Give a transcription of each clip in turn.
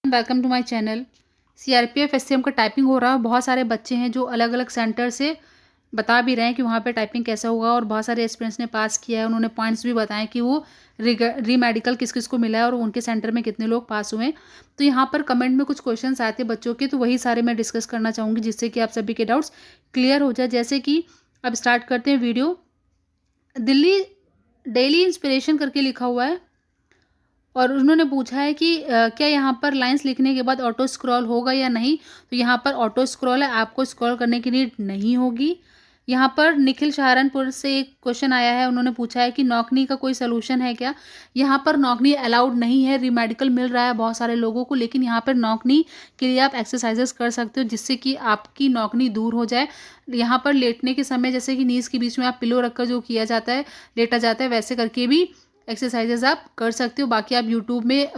Welcome to my channel. CRPF SCM का typing हो रहा है। बहुत सारे बच्चे हैं जो अलग अलग सेंटर से बता भी रहे हैं कि वहाँ पे टाइपिंग कैसा होगा, और बहुत सारे एस्पिरेंट्स ने पास किया है। उन्होंने पॉइंट्स भी बताए कि वो री मेडिकल किस किस को मिला है और उनके सेंटर में कितने लोग पास हुए हैं। तो यहाँ पर कमेंट में कुछ क्वेश्चंस आते हैं बच्चों के, तो वही सारे मैं डिस्कस करना चाहूँगी जिससे कि आप सभी के डाउट्स क्लियर हो जाए। जैसे कि अब स्टार्ट करते हैं वीडियो। दिल्ली डेली इंस्पिरेशन करके लिखा हुआ है और उन्होंने पूछा है कि क्या यहाँ पर लाइंस लिखने के बाद ऑटो स्क्रॉल होगा या नहीं। तो यहाँ पर ऑटो स्क्रॉल है, आपको स्क्रॉल करने की नीड नहीं होगी। यहाँ पर निखिल सहारनपुर से एक क्वेश्चन आया है, उन्होंने पूछा है कि नौकनी का कोई सोल्यूशन है क्या। यहाँ पर नौकनी अलाउड नहीं है। रीमेडिकल मिल रहा है बहुत सारे लोगों को, लेकिन यहाँ पर नौकनी के लिए आप एक्सरसाइजेस कर सकते हो जिससे कि आपकी नौकनी दूर हो जाए। यहाँ पर लेटने के समय जैसे कि नीज के बीच में आप पिलो रखकर जो किया जाता है, लेटा जाता है, वैसे करके भी एक्सरसाइजेज आप कर सकते हो। बाकी आप यूट्यूब में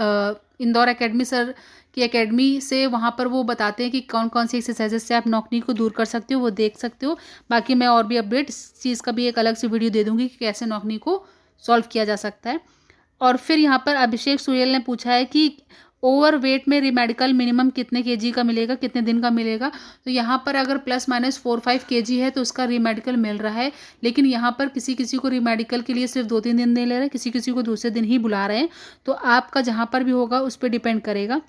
इंदौर एकेडमी सर की एकेडमी से वहाँ पर वो बताते हैं कि कौन कौन सी एक्सरसाइजेज से आप नौकनी को दूर कर सकते हो, वो देख सकते हो। बाकी मैं और भी अपडेट इस चीज़ का भी एक अलग से वीडियो दे दूँगी कि कैसे नौकनी को सॉल्व किया जा सकता है। और फिर यहाँ पर अभिषेक सुहेल ने पूछा है कि ओवर वेट में रीमेडिकल मिनिमम कितने केजी का मिलेगा, कितने दिन का मिलेगा। तो यहाँ पर अगर ±4-5 kg है तो उसका रीमेडिकल मिल रहा है, लेकिन यहाँ पर किसी किसी को रीमेडिकल के लिए सिर्फ 2-3 दिन दे ले रहे हैं, किसी किसी को दूसरे दिन ही बुला रहे हैं। तो आपका जहाँ पर भी होगा उस पर डिपेंड करेगा।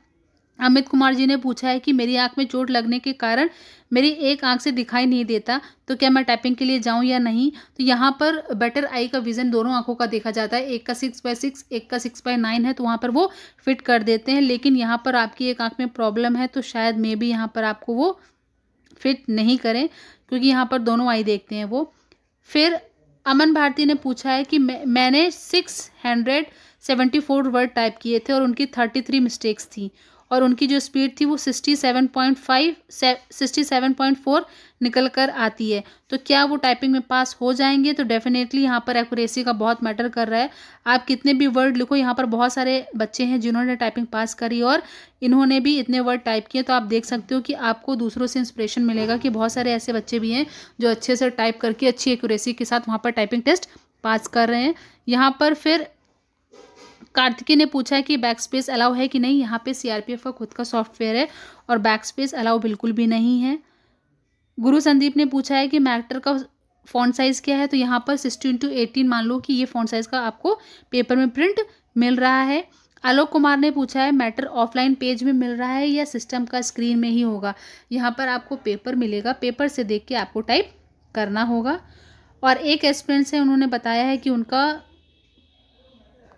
अमित कुमार जी ने पूछा है कि मेरी आंख में चोट लगने के कारण मेरी एक आंख से दिखाई नहीं देता, तो क्या मैं टाइपिंग के लिए जाऊं या नहीं। तो यहाँ पर बेटर आई का विजन दोनों आंखों का देखा जाता है। एक का 6/6, एक का 6/9 है, तो वहाँ पर वो फिट कर देते हैं। लेकिन यहाँ पर आपकी एक आंख में प्रॉब्लम है तो शायद मे भी यहाँ पर आपको वो फिट नहीं करें, क्योंकि यहाँ पर दोनों आई देखते हैं वो। फिर अमन भारती ने पूछा है कि मैंने 674 वर्ड टाइप किए थे और उनकी 33 मिस्टेक्स थी, और उनकी जो स्पीड थी वो 67.4 निकल कर आती है। तो क्या वो टाइपिंग में पास हो जाएंगे। तो डेफिनेटली यहाँ पर एक्यूरेसी का बहुत मैटर कर रहा है। आप कितने भी वर्ड लिखो, यहाँ पर बहुत सारे बच्चे हैं जिन्होंने टाइपिंग पास करी और इन्होंने भी इतने वर्ड टाइप किए। तो आप देख सकते हो कि आपको दूसरों से इंस्पिरेशन मिलेगा कि बहुत सारे ऐसे बच्चे भी हैं जो अच्छे से टाइप करके अच्छी एक्यूरेसी के साथ वहाँ पर टाइपिंग टेस्ट पास कर रहे हैं। यहाँ पर फिर कार्तिकी ने पूछा है कि बैक स्पेस अलाउ है कि नहीं। यहाँ पे सीआरपीएफ का खुद का सॉफ्टवेयर है और बैक स्पेस अलाउ बिल्कुल भी नहीं है। गुरु संदीप ने पूछा है कि मैटर का फॉन्ट साइज़ क्या है। तो यहाँ पर 16:18 मान लो कि ये फॉन्ट साइज़ का आपको पेपर में प्रिंट मिल रहा है। आलोक कुमार ने पूछा है मैटर ऑफलाइन पेज में मिल रहा है या सिस्टम का स्क्रीन में ही होगा। यहाँ पर आपको पेपर मिलेगा, पेपर से देख के आपको टाइप करना होगा। और एक एस्पिरेंट है, उन्होंने बताया है कि उनका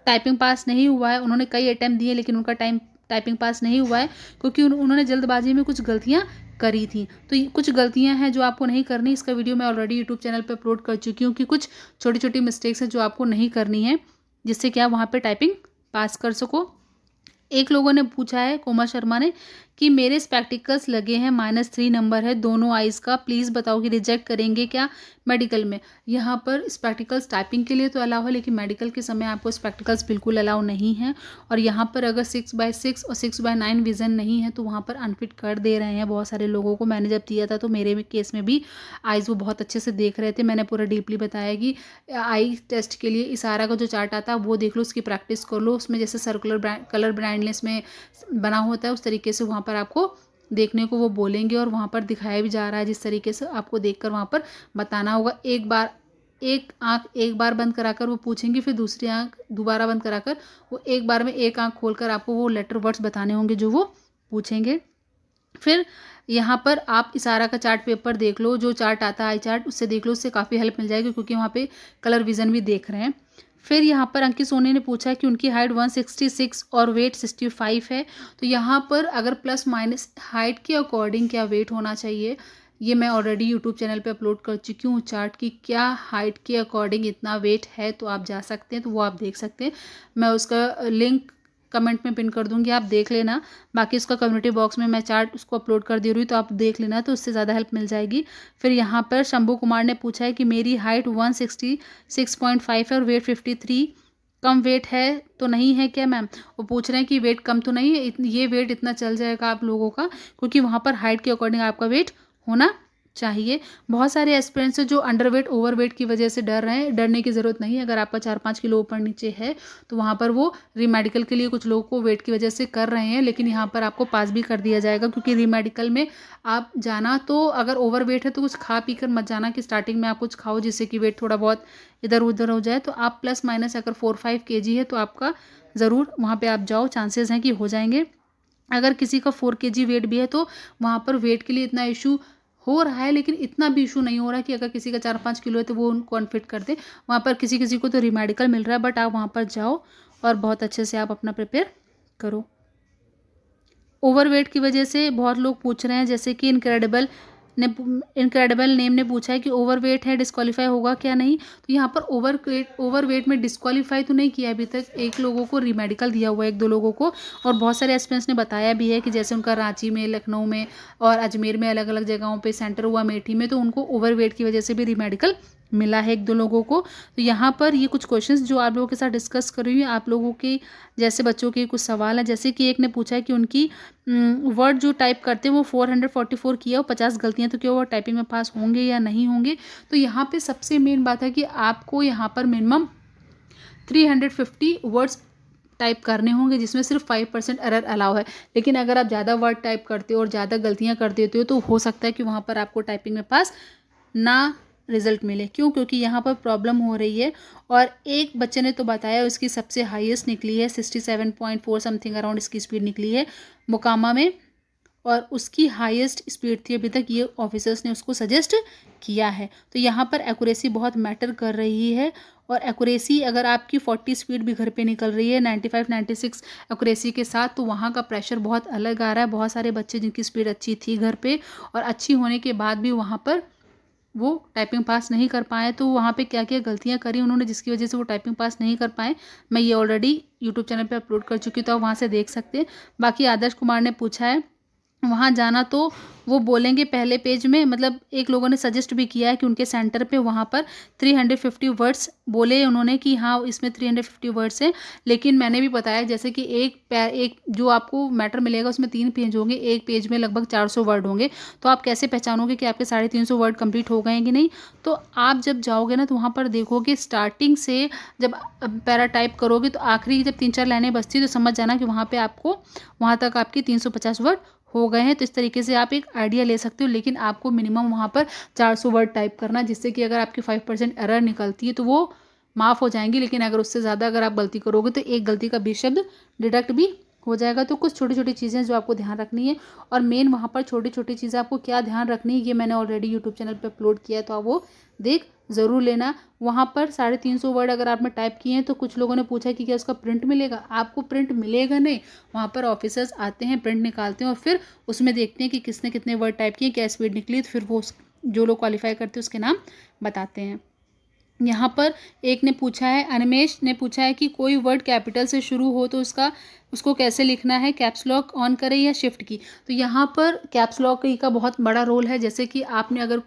टाइपिंग पास नहीं हुआ है। उन्होंने कई अटैम्प्ट दिए लेकिन उनका टाइपिंग पास नहीं हुआ है क्योंकि उन्होंने जल्दबाजी में कुछ गलतियां करी थी। तो कुछ गलतियां हैं जो आपको नहीं करनी। इसका वीडियो मैं ऑलरेडी यूट्यूब चैनल पर अपलोड कर चुकी हूँ कि कुछ छोटी छोटी मिस्टेक्स हैं जो आपको नहीं करनी है, जिससे कि आप वहाँ पर टाइपिंग पास कर सको। एक लोगों ने पूछा है, कोमल शर्मा ने, कि मेरे स्पेक्टिकल्स लगे हैं, -3 नंबर है दोनों आइज़ का, प्लीज़ बताओ कि रिजेक्ट करेंगे क्या मेडिकल में। यहाँ पर स्पेक्टिकल्स टाइपिंग के लिए तो अलाउ है, लेकिन मेडिकल के समय आपको स्पेक्टिकल्स बिल्कुल अलाउ नहीं है। और यहाँ पर अगर 6/6 और 6/9 विज़न नहीं है तो वहाँ पर अनफिट कर दे रहे हैं बहुत सारे लोगों को। मैंने जब दिया था तो मेरे केस में भी आइज़ वो बहुत अच्छे से देख रहे थे। मैंने पूरा डीपली बताया कि आई टेस्ट के लिए इशारा का जो चार्ट आता है वो देख लो, उसकी प्रैक्टिस कर लो। उसमें जैसे सर्कुलर कलर ब्राइंडनेस में बना होता है उस तरीके से वहाँ पर आपको देखने को वो बोलेंगे, और वहाँ पर दिखाया भी जा रहा है जिस तरीके से आपको देखकर वहाँ पर बताना होगा। एक आंख एक बार बंद कराकर वो पूछेंगे, फिर दूसरी आंख दोबारा बंद कराकर वो एक बार में एक आंख खोलकर आपको वो लेटर वर्ड्स बताने होंगे जो वो पूछेंगे। फिर यहाँ पर आप इशारा का चार्ट पेपर देख लो, जो चार्ट आता है आई चार्ट, उससे देख लो, उससे काफ़ी हेल्प मिल जाएगी क्योंकि वहाँ पे कलर विजन भी देख रहे हैं। फिर यहाँ पर अंकित सोनी ने पूछा कि उनकी हाइट 166 और वेट 65 है। तो यहाँ पर अगर प्लस माइनस हाइट के अकॉर्डिंग क्या वेट होना चाहिए, ये मैं ऑलरेडी यूट्यूब चैनल पे अपलोड कर चुकी हूँ चार्ट की, क्या हाइट के अकॉर्डिंग इतना वेट है। तो आप जा सकते हैं, तो वो आप देख सकते हैं। मैं उसका लिंक कमेंट में पिन कर दूंगी, आप देख लेना। बाकी उसका कम्युनिटी बॉक्स में मैं चार्ट उसको अपलोड कर दे रही हूँ, तो आप देख लेना, तो उससे ज़्यादा हेल्प मिल जाएगी। फिर यहाँ पर शंभू कुमार ने पूछा है कि मेरी हाइट 166.5 है और वेट 53, कम वेट है तो नहीं है क्या मैम। वो पूछ रहे हैं कि वेट कम तो नहीं है, ये वेट इतना चल जाएगा आप लोगों का, क्योंकि वहाँ पर हाइट के अकॉर्डिंग आपका वेट होना चाहिए। बहुत सारे एस्पिरेंट्स हैं जो अंडरवेट, ओवरवेट की वजह से डर रहे हैं। डरने की ज़रूरत नहीं है। अगर आपका 4-5 किलो ऊपर नीचे है तो वहाँ पर वो री-मेडिकल के लिए कुछ लोगों को वेट की वजह से कर रहे हैं, लेकिन यहाँ पर आपको पास भी कर दिया जाएगा, क्योंकि री-मेडिकल में आप जाना तो अगर ओवरवेट है तो कुछ खा पी कर मत जाना कि स्टार्टिंग में आप कुछ खाओ जिससे कि वेट थोड़ा बहुत इधर उधर हो जाए। तो आप प्लस माइनस अगर 4-5 केजी है तो आपका ज़रूर वहाँ पे आप जाओ, चांसेस हैं कि हो जाएंगे। अगर किसी का 4 केजी वेट भी है तो वहाँ पर वेट के लिए इतना इशू हो रहा है, लेकिन इतना भी इशू नहीं हो रहा कि अगर किसी का 4-5 किलो है तो वो उनको अनफिट कर दे। वहाँ पर किसी किसी को तो रीमेडिकल मिल रहा है, बट आप वहाँ पर जाओ और बहुत अच्छे से आप अपना प्रिपेयर करो। ओवरवेट की वजह से बहुत लोग पूछ रहे हैं, जैसे कि इनक्रेडिबल नेम ने पूछा है कि ओवरवेट है डिस्क्वालीफाई होगा क्या नहीं। तो यहाँ पर ओवरवेट में डिस्क्वालीफाई तो नहीं किया अभी तक। एक लोगों को रीमेडिकल दिया हुआ है, 1-2 लोगों को, और बहुत सारे एस्पिरेंट्स ने बताया भी है कि जैसे उनका रांची में, लखनऊ में और अजमेर में अलग अलग जगहों पे सेंटर हुआ, अमेठी में, तो उनको ओवरवेट की वजह से भी रीमेडिकल मिला है 1-2 लोगों को। तो यहाँ पर ये कुछ क्वेश्चंस जो आप लोगों के साथ डिस्कस कर रही हूँ, आप लोगों के जैसे बच्चों के कुछ सवाल हैं। जैसे कि एक ने पूछा है कि उनकी वर्ड जो टाइप करते हैं वो 444 किया और 50 गलतियां, तो क्या वो टाइपिंग में पास होंगे या नहीं होंगे। तो यहाँ पे सबसे मेन बात है कि आपको यहाँ पर मिनिमम 350 वर्ड्स टाइप करने होंगे, जिसमें सिर्फ 5% एरर अलाउ है। लेकिन अगर आप ज़्यादा वर्ड टाइप करते हो और ज़्यादा गलतियाँ कर देते हो तो हो सकता है कि वहाँ पर आपको टाइपिंग में पास ना रिजल्ट मिले। क्यों? क्योंकि यहाँ पर प्रॉब्लम हो रही है। और एक बच्चे ने तो बताया उसकी सबसे हाईएस्ट निकली है 67.4 समथिंग अराउंड इसकी स्पीड निकली है मोकामा में, और उसकी हाईएस्ट स्पीड थी अभी तक, ये ऑफिसर्स ने उसको सजेस्ट किया है। तो यहाँ पर एक्यूरेसी बहुत मैटर कर रही है। और एक्यूरेसी अगर आपकी 40 स्पीड भी घर पे निकल रही है 95-96 एक्यूरेसी के साथ, तो वहाँ का प्रेशर बहुत अलग आ रहा है। बहुत सारे बच्चे जिनकी स्पीड अच्छी थी घर पे और अच्छी होने के बाद भी वहाँ पर वो टाइपिंग पास नहीं कर पाए। तो वहाँ पे क्या क्या गलतियाँ करी उन्होंने जिसकी वजह से वो टाइपिंग पास नहीं कर पाए, मैं ये ऑलरेडी यूट्यूब चैनल पे अपलोड कर चुकी हूँ, तो आप वहाँ से देख सकते हैं। बाकी आदर्श कुमार ने पूछा है वहाँ जाना, तो वो बोलेंगे पहले पेज में, मतलब एक लोगों ने सजेस्ट भी किया है कि उनके सेंटर पे वहाँ पर 350 वर्ड्स बोले उन्होंने कि हाँ इसमें 350 वर्ड्स हैं। लेकिन मैंने भी बताया जैसे कि एक जो आपको मैटर मिलेगा उसमें 3 पेज होंगे, एक पेज में लगभग 400 वर्ड होंगे। तो आप कैसे पहचानोगे कि आपके 350 वर्ड कंप्लीट हो गए हैं कि नहीं। तो आप जब जाओगे ना तो वहाँ पर देखोगे स्टार्टिंग से जब पैरा टाइप करोगे तो आखिरी जब 3-4 लाइनें बचती है तो समझ जाना कि वहाँ पर आपको वहाँ तक आपकी 350 वर्ड हो गए हैं। तो इस तरीके से आप एक आइडिया ले सकते हो। लेकिन आपको मिनिमम वहाँ पर 400 वर्ड टाइप करना, जिससे कि अगर आपकी 5% एरर निकलती है तो वो माफ़ हो जाएंगी। लेकिन अगर उससे ज़्यादा अगर आप गलती करोगे तो एक गलती का भी शब्द डिडक्ट भी हो जाएगा। तो कुछ छोटी छोटी चीज़ें जो आपको ध्यान रखनी है, और मेन वहाँ पर छोटी छोटी चीज़ें आपको क्या ध्यान रखनी है ये मैंने ऑलरेडी यूट्यूब चैनल पर अपलोड किया है, तो आप वो देख ज़रूर लेना। वहाँ पर 350 वर्ड अगर आपने टाइप किए हैं तो कुछ लोगों ने पूछा कि क्या उसका प्रिंट मिलेगा। आपको प्रिंट मिलेगा नहीं, वहाँ पर ऑफिसर्स आते हैं, प्रिंट निकालते हैं और फिर उसमें देखते हैं कि किसने कितने वर्ड टाइप किए, क्या स्पीड निकली, तो फिर वो जो लोग क्वालिफाई करते हैं उसके नाम बताते हैं। यहाँ पर एक ने पूछा है, अनिमेश ने पूछा है कि कोई वर्ड कैपिटल से शुरू हो तो उसको कैसे लिखना है, कैप्स लॉक ऑन करें या शिफ्ट की। तो यहाँ पर कैप्स लॉक का बहुत बड़ा रोल है। जैसे कि आपने अगर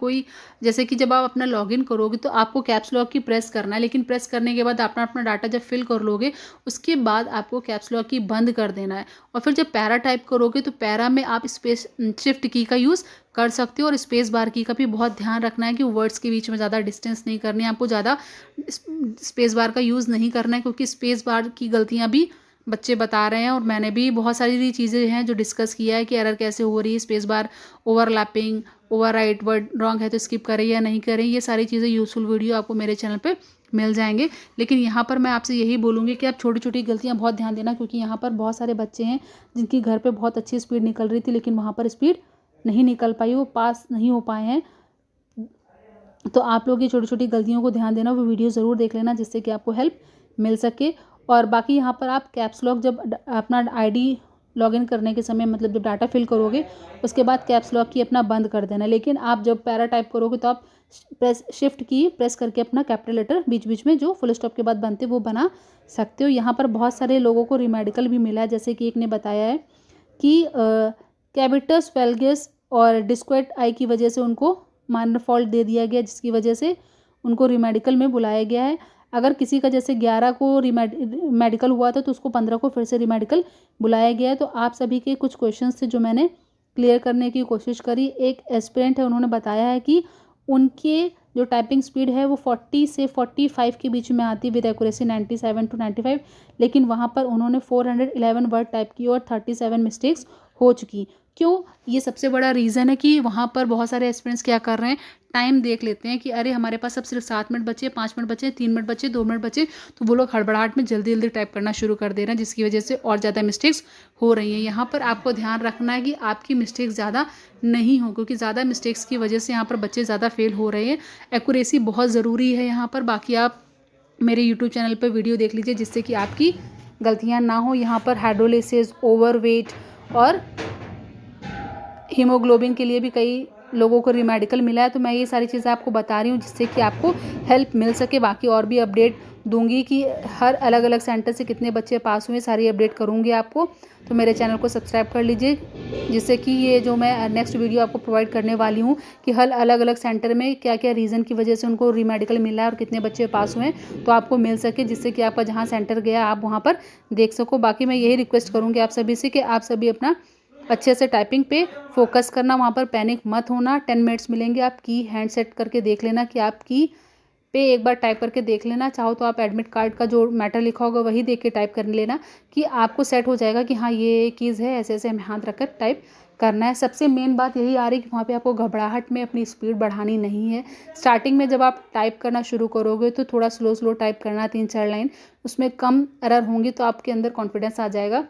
जैसे कि जब आप अपना लॉगिन करोगे तो आपको कैप्स लॉक की प्रेस करना है, लेकिन प्रेस करने के बाद अपना डाटा जब फिल कर लोगे उसके बाद आपको कैप्स लॉक की बंद कर देना है। और फिर जब पैरा टाइप करोगे तो पैरा में आप स्पेस शिफ्ट की का यूज़ कर सकते हो, और स्पेस बार की का भी बहुत ध्यान रखना है कि वर्ड्स के बीच में ज़्यादा डिस्टेंस नहीं करनी है, आपको ज़्यादा स्पेस बार का यूज़ नहीं करना है, क्योंकि स्पेस बार की गलतियाँ भी बच्चे बता रहे हैं। और मैंने भी बहुत सारी चीज़ें हैं जो डिस्कस किया है कि एरर कैसे हो रही है, space bar, overlapping, overwrite, word wrong है तो स्किप करें या नहीं करें। ये सारी चीज़ें यूज़फुल वीडियो आपको मेरे चैनल पे मिल जाएंगे। लेकिन यहाँ पर मैं आपसे यही बोलूँगी कि आप छोटी छोटी गलतियाँ बहुत ध्यान देना, क्योंकि यहाँ पर बहुत सारे बच्चे हैं जिनकी घर पर बहुत अच्छी स्पीड निकल रही थी लेकिन वहाँ पर स्पीड नहीं निकल पाई, वो पास नहीं हो पाए हैं। तो आप लोग ये छोटी छोटी गलतियों को ध्यान देना, वो वीडियो ज़रूर देख लेना जिससे कि आपको हेल्प मिल सके। और बाकी यहाँ पर आप कैप्स लॉक जब अपना आईडी लॉगिन करने के समय, मतलब जब डाटा फिल करोगे उसके बाद कैप्स लॉक की अपना बंद कर देना। लेकिन आप जब पैरा टाइप करोगे तो आप शिफ्ट की प्रेस करके अपना कैपिटल लेटर बीच बीच में जो फुल स्टॉप के बाद बनते वो बना सकते हो। यहाँ पर बहुत सारे लोगों को रीमेडिकल भी मिला है। जैसे कि एक ने बताया है कि कैविटस वेल्गस और डिस्क्वेट आई की वजह से उनको माइनर फॉल्ट दे दिया गया, जिसकी वजह से उनको रीमेडिकल में बुलाया गया है। अगर किसी का जैसे 11 को मेडिकल हुआ था तो उसको 15 को फिर से रीमेडिकल बुलाया गया है। तो आप सभी के कुछ क्वेश्चंस थे जो मैंने क्लियर करने की कोशिश करी। एक एस्पिरेंट है, उन्होंने बताया है कि उनके जो टाइपिंग स्पीड है वो 40 से 45 के बीच में आती है विद एक्यूरेसी 97 टू 95, लेकिन वहाँ पर उन्होंने 411 वर्ड टाइप की और 37 मिस्टेक्स हो चुकी। क्यों? ये सबसे बड़ा रीज़न है कि वहाँ पर बहुत सारे एस्पिरेंट्स क्या कर रहे हैं, टाइम देख लेते हैं कि अरे हमारे पास अब सिर्फ 7 मिनट बचे, 5 मिनट बचे, 3 मिनट बचे, 2 मिनट बचे, तो वो लोग हड़बड़ाहट में जल्दी जल्दी टाइप करना शुरू कर दे रहे हैं, जिसकी वजह से और ज़्यादा मिस्टेक्स हो रही हैं। यहाँ पर आपको ध्यान रखना है कि आपकी मिस्टेक्स ज़्यादा नहीं हो, क्योंकि ज़्यादा मिस्टेक्स की वजह से यहाँ पर बच्चे ज़्यादा फेल हो रहे हैं। एक्यूरेसी बहुत ज़रूरी है यहाँ पर। बाकी आप मेरे यूट्यूब चैनल पर वीडियो देख लीजिए जिससे कि आपकी गलतियाँ ना हो। यहाँ पर हाइड्रोलिसिस, ओवरवेट और हीमोग्लोबिन के लिए भी कई लोगों को रीमेडिकल मिला है, तो मैं ये सारी चीज़ें आपको बता रही हूँ जिससे कि आपको हेल्प मिल सके। बाकी और भी अपडेट दूंगी कि हर अलग अलग सेंटर से कितने बच्चे पास हुए, सारी अपडेट करूँगी आपको। तो मेरे चैनल को सब्सक्राइब कर लीजिए जिससे कि ये जो मैं नेक्स्ट वीडियो आपको प्रोवाइड करने वाली हूँ कि हर अलग अलग सेंटर में क्या क्या रीज़न की वजह से उनको रीमेडिकल मिला है और कितने बच्चे पास हुए हैं, तो आपको मिल सके, जिससे कि आपका जहाँ सेंटर गया आप वहाँ पर देख सको। बाकी मैं यही रिक्वेस्ट करूँगी आप सभी से कि आप सभी अपना अच्छे से टाइपिंग पे फोकस करना, वहाँ पर पैनिक मत होना। 10 मिनट्स मिलेंगे, आप की हैंड सेट करके देख लेना कि आप की पे एक बार टाइप करके देख लेना। चाहो तो आप एडमिट कार्ड का जो मैटर लिखा होगा वही देख के टाइप कर लेना कि आपको सेट हो जाएगा कि हाँ ये कीज़ है, ऐसे ऐसे हमें हाथ रखकर टाइप करना है। सबसे मेन बात यही आ रही है कि वहाँ पे आपको घबराहट में अपनी स्पीड बढ़ानी नहीं है। स्टार्टिंग में जब आप टाइप करना शुरू करोगे तो थोड़ा स्लो स्लो टाइप करना, 3-4 लाइन, उसमें कम एरर होंगी तो आपके अंदर कॉन्फिडेंस आ जाएगा।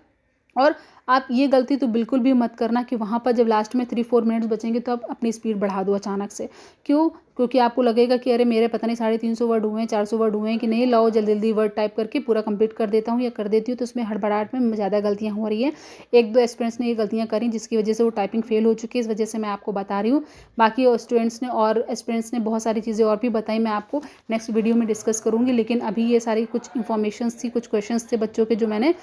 और आप ये गलती तो बिल्कुल भी मत करना कि वहाँ पर जब लास्ट में 3-4 मिनट्स बचेंगे तो आप अपनी स्पीड बढ़ा दो अचानक से। क्यों? क्योंकि आपको लगेगा कि अरे मेरे पता नहीं 350 वर्ड हुए हैं, 400 वर्ड हुए हैं कि नहीं, लाओ जल्दी जल्दी वर्ड टाइप करके पूरा कंप्लीट कर देता हूँ या कर देती हूँ, तो उसमें हड़बड़ाहट में ज़्यादा गलतियाँ हो रही हैं। 1-2 स्टूडेंट्स ने ये गलतियाँ करी जिसकी वजह से वो टाइपिंग फेल हो चुकी है, इस वजह से मैं आपको बता रही हूँ। बाकी स्टूडेंट्स ने और एस्पिरेंट्स ने बहुत सारी चीज़ें और भी बताई, मैं आपको नेक्स्ट वीडियो में डिस्कस करूँगी। लेकिन अभी ये सारी कुछ इन्फॉर्मेशन थी, कुछ क्वेश्चन थे बच्चों के जो मैंने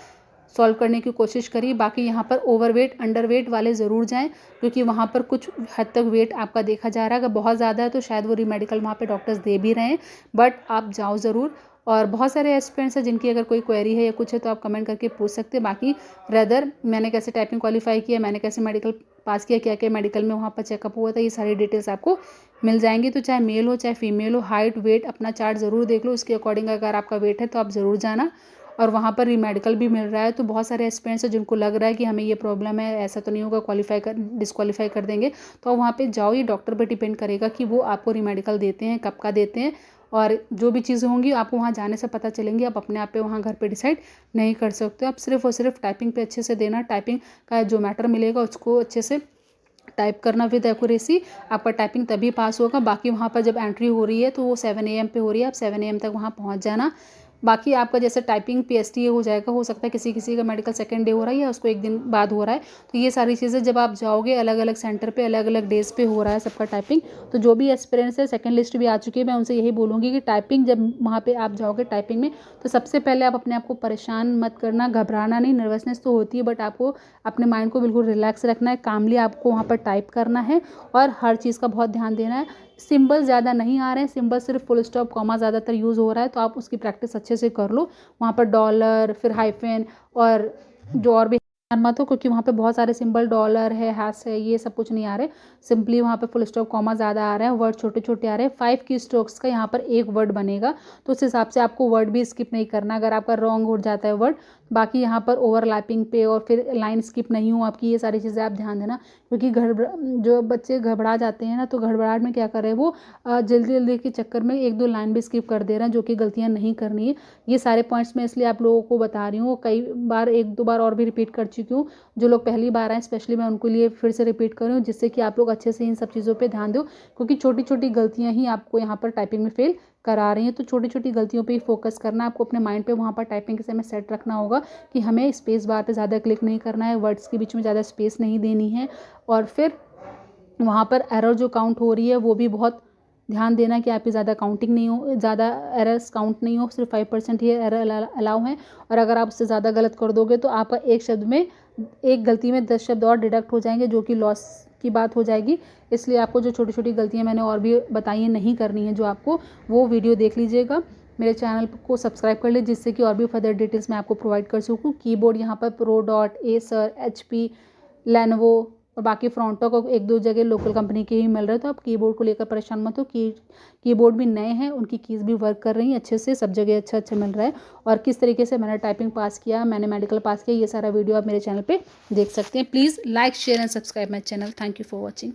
सॉल्व करने की कोशिश करी। बाकी यहाँ पर ओवरवेट अंडरवेट वाले ज़रूर जाएं, क्योंकि वहाँ पर कुछ हद तक वेट आपका देखा जा रहा है। अगर बहुत ज़्यादा है तो शायद वो रीमेडिकल वहाँ पे डॉक्टर्स दे भी रहे हैं, बट आप जाओ ज़रूर। और बहुत सारे एस्पिरेंट्स हैं जिनकी अगर कोई क्वेरी है या कुछ है तो आप कमेंट करके पूछ सकते हैं। बाकी रेदर मैंने कैसे टाइपिंग क्वालिफाई किया, मैंने कैसे मेडिकल पास किया, क्या क्या मेडिकल में वहाँ पर चेकअप हुआ था, ये सारी डिटेल्स आपको मिल जाएंगी। तो चाहे मेल हो चाहे फीमेल हो, हाइट वेट अपना चार्ट ज़रूर देख लो, उसके अकॉर्डिंग अगर आपका वेट है तो आप ज़रूर जाना। और वहाँ पर रीमेडिकल भी मिल रहा है, तो बहुत सारे एस्पिरेंट्स हैं जिनको लग रहा है कि हमें ये प्रॉब्लम है, ऐसा तो नहीं होगा क्वालिफाई कर डिस्क्वालीफाई कर देंगे, तो वहाँ पे जाओ। ये डॉक्टर पर डिपेंड करेगा कि वो आपको रीमेडिकल देते हैं, कब का देते हैं, और जो भी चीज़ें होंगी आपको वहाँ जाने से पता चलेंगी। आप अपने आप पे वहाँ घर पे डिसाइड नहीं कर सकते। आप सिर्फ और सिर्फ टाइपिंग पे अच्छे से देना, टाइपिंग का जो मैटर मिलेगा उसको अच्छे से टाइप करना विद एक्यूरेसी, आपका टाइपिंग तभी पास होगा। बाकी वहाँ पर जब एंट्री हो रही है तो वो 7 AM पे हो रही है, आप 7 AM तक वहाँ पहुँच जाना। बाकी आपका जैसे टाइपिंग PST हो जाएगा, हो सकता है किसी किसी का मेडिकल सेकेंड डे हो रहा है या उसको एक दिन बाद हो रहा है, तो ये सारी चीज़ें जब आप जाओगे अलग अलग सेंटर पे अलग अलग डेज पे हो रहा है सबका टाइपिंग, तो जो भी एस्पिरेंट्स है सेकंड लिस्ट भी आ चुकी है, मैं उनसे यही बोलूँगी कि टाइपिंग जब वहाँ पे आप जाओगे टाइपिंग में, तो सबसे पहले आप अपने आप को परेशान मत करना, घबराना नहीं। नर्वसनेस तो होती है बट आपको अपने माइंड को बिल्कुल रिलैक्स रखना है, कामली आपको वहाँ पर टाइप करना है और हर चीज़ का बहुत ध्यान देना है। सिंबल ज़्यादा नहीं आ रहे हैं, सिंबल सिर्फ फुल स्टॉप कॉमा ज़्यादातर यूज़ हो रहा है, तो आप उसकी प्रैक्टिस अच्छे से कर लो। वहाँ पर डॉलर फिर हाइफन और जो और भी मत हो, क्योंकि वहाँ पे बहुत सारे सिंबल डॉलर है, हैश है, ये सब कुछ नहीं आ रहे। सिंपली वहाँ पे फुल स्टॉप कॉमा ज़्यादा आ रहा है, वर्ड छोटे छोटे आ रहे हैं। 5 की स्ट्रोक्स का यहाँ पर एक वर्ड बनेगा, तो उस हिसाब से आपको वर्ड भी स्किप नहीं करना अगर आपका रॉन्ग हो जाता है वर्ड। बाकी यहाँ पर ओवरलैपिंग पे और फिर लाइन स्किप नहीं हो आपकी, ये सारी चीज़ें आप ध्यान देना, क्योंकि जो बच्चे घबरा जाते हैं ना, तो घबराहट में क्या कर रहे हैं वो जल्दी जल्दी के चक्कर में 1-2 लाइन भी स्किप कर दे रहे हैं, जो कि गलतियाँ नहीं करनी है। ये सारे पॉइंट्स मैं इसलिए आप लोगों को बता रही हूँ, कई बार 1-2 बार और भी रिपीट कर चुकी हूँ। जो लोग पहली बार आए स्पेशली मैं उनके लिए फिर से रिपीट कर रही हूँ, जिससे कि आप लोग अच्छे से इन सब चीज़ों पे ध्यान दो, क्योंकि छोटी छोटी गलतियाँ ही आपको यहाँ पर टाइपिंग में फेल करा रही हैं। तो छोटी छोटी गलतियों पे ही फोकस करना, आपको अपने माइंड पे वहाँ पर टाइपिंग के समय सेट रखना होगा कि हमें स्पेस बार पे ज़्यादा क्लिक नहीं करना है, वर्ड्स के बीच में ज़्यादा स्पेस नहीं देनी है, और फिर वहाँ पर एरर जो काउंट हो रही है वो भी बहुत ध्यान देना कि आपकी ज़्यादा काउंटिंग नहीं हो, ज़्यादा एरर्स काउंट नहीं हो, सिर्फ 5% ही एरर अलाउ है। और अगर आप उससे ज़्यादा गलत कर दोगे तो आपका एक शब्द में, एक गलती में 10 शब्द और डिडक्ट हो जाएंगे, जो कि लॉस की बात हो जाएगी। इसलिए आपको जो छोटी छोटी गलतियाँ मैंने और भी बताई हैं नहीं करनी है जो आपको, वो वीडियो देख लीजिएगा। मेरे चैनल को सब्सक्राइब कर लीजिए, जिससे कि और भी फर्दर डिटेल्स मैं आपको प्रोवाइड कर सकूँ। कीबोर्ड यहाँ पर pro dot Acer HP Lenovo और बाकी फ्रंटो को 1-2 जगह लोकल कंपनी के ही मिल रहे हैं, तो आप कीबोर्ड को लेकर परेशान मत हो। कीबोर्ड भी नए हैं, उनकी कीज़ भी वर्क कर रही हैं अच्छे से, सब जगह अच्छा मिल रहा है। और किस तरीके से मैंने टाइपिंग पास किया, मैंने मेडिकल पास किया, ये सारा वीडियो आप मेरे चैनल पे देख सकते हैं। Please like share and subscribe my channel. Thank you for watching.